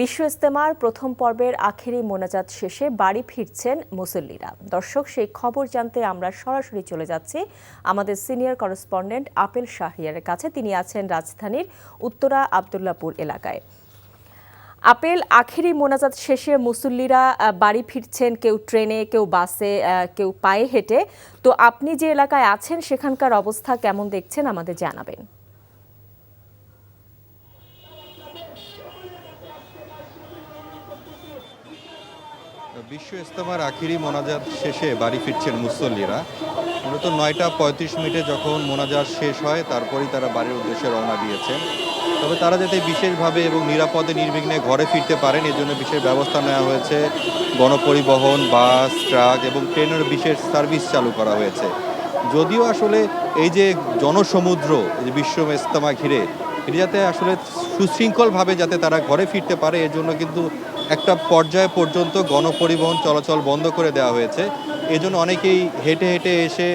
বিশ্ব ইজতেমার প্রথম পর্বের আখেরি মোনাজাত শেষে বাড়ি ফিরছেন মুসল্লিরা। দর্শক, সেই খবর জানতে আমরা সরাসরি চলে যাচ্ছি আমাদের সিনিয়র করেসপন্ডেন্ট আপেল শাহরিয়ারের কাছে। তিনি আছেন রাজধানীর উত্তরা আব্দুল্লাপুর এলাকায়। আপেল, আখেরি মোনাজাত শেষে মুসল্লিরা বাড়ি ফিরছেন, কেউ ট্রেনে, কেউ বাসে, কেউ পায়ে হেঁটে। তো আপনি যে এলাকায় আছেন সেখানকার অবস্থা কেমন দেখছেন আমাদের জানাবেন। বিশ্ব ইজতেমার আখেরি মোনাজাত শেষে বাড়ি ফিরছেন মুসল্লিরা। মূলত 9টা 35 মিনিটে যখন মোনাজাত শেষ হয় তারপরেই তারা বাড়ির উদ্দেশ্যে রওনা দিয়েছেন। তবে তারা যাতে বিশেষভাবে এবং নিরাপদে নির্বিঘ্নে ঘরে ফিরতে পারেন এজন্য বিশেষ ব্যবস্থা নেওয়া হয়েছে। গণপরিবহন, বাস, ট্রাক এবং ট্রেনের বিশেষ সার্ভিস চালু করা হয়েছে। যদিও আসলে এই যে জনসমুদ্র, এই যে বিশ্ব ইজতেমা ঘিরে, এটি যাতে আসলে সুশৃঙ্খলভাবে যাতে তারা ঘরে ফিরতে পারে এজন্য কিন্তু একটা পর্যায় পর্যন্ত গণপরিবহন চলাচল বন্ধ করে দেওয়া হয়েছে। এজন্য অনেকেই হেঁটে হেঁটে এসে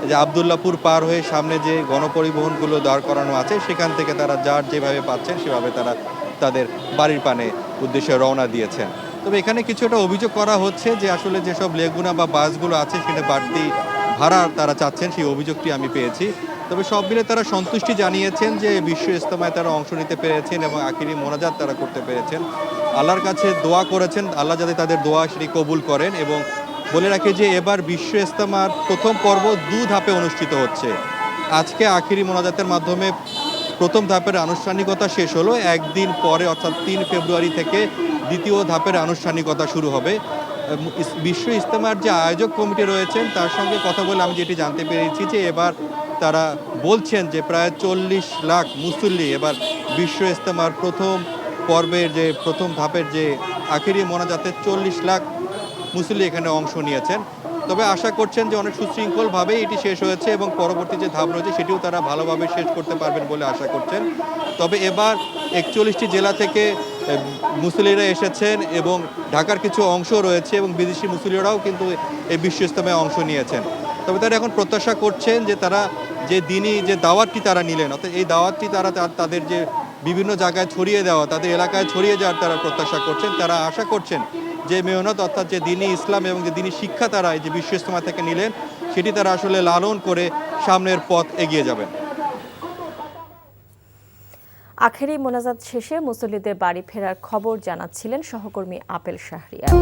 যে আবদুল্লাপুর পার হয়ে সামনে যে গণপরিবহনগুলো দাঁড় করানো আছে সেখান থেকে তারা যার যেভাবে পাচ্ছেন সেভাবে তারা তাদের বাড়ির পানে উদ্দেশ্যে রওনা দিয়েছেন। তবে এখানে কিছুটা অভিযোগ করা হচ্ছে যে আসলে যেসব লেগুনা বা বাসগুলো আছে সেটা বাড়তি ভাড়া তারা চাচ্ছেন, সেই অভিযোগটি আমি পেয়েছি। তবে সব মিলে তারা সন্তুষ্টি জানিয়েছেন যে বিশ্ব ইজতেমায় তারা অংশ নিতে পেরেছেন এবং আখেরি মোনাজাত তারা করতে পেরেছেন। আল্লাহর কাছে দোয়া করেছেন, আল্লাহ যাতে তাদের দোয়া সেটি কবুল করেন। এবং বলে রাখি যে এবার বিশ্ব ইজতেমার প্রথম পর্ব 2 ধাপে অনুষ্ঠিত হচ্ছে। আজকে আখেরি মোনাজাতের মাধ্যমে প্রথম ধাপের আনুষ্ঠানিকতা শেষ হলো। একদিন পরে অর্থাৎ 3 ফেব্রুয়ারি থেকে দ্বিতীয় ধাপের আনুষ্ঠানিকতা শুরু হবে। বিশ্ব ইজতেমার যে আয়োজক কমিটি রয়েছেন তার সঙ্গে কথা বলে আমি যেটি জানতে পেরেছি যে এবার তারা বলছেন যে প্রায় 40 লাখ মুসল্লি এবার বিশ্ব ইজতেমার প্রথম পর্বের যে প্রথম ধাপের যে আখেরি মোনাজাতে 40 লাখ মুসল্লি এখানে অংশ নিয়েছেন। তবে আশা করছেন যে অনেক সুশৃঙ্খলভাবে এটি শেষ হয়েছে এবং পরবর্তী যে ধাপ রয়েছে সেটিও তারা ভালোভাবে শেষ করতে পারবেন বলে আশা করছেন। তবে এবার 41টি জেলা থেকে মুসল্লিরা এসেছেন এবং ঢাকার কিছু অংশ রয়েছে এবং বিদেশি মুসল্লিরাও কিন্তু এই বিশ্ব ইজতেমায় অংশ নিয়েছেন। তবে তারা এখন প্রত্যাশা করছেন যে তারা যে দিনই যে দাওয়াতটি তারা নিলেন, অর্থাৎ এই দাওয়াতটি তারা তাদের যে বিভিন্ন জায়গায় ছড়িয়ে দেওয়া, তাদের এলাকায় ছড়িয়ে যাওয়ার তারা প্রত্যাশা করছেন। তারা আশা করছেন যে মেহনত অর্থাৎ যে দিনই ইসলাম এবং যে দিনই শিক্ষা তারা এই যে বিশ্ব ইজতেমা থেকে নিলেন সেটি তারা আসলে লালন করে সামনের পথ এগিয়ে যাবেন। আখেরি মোনাজাত শেষে মুসল্লিদের বাড়ি ফেরার খবর জানাচ্ছিলেন সহকর্মী আপেল শাহরিয়ার।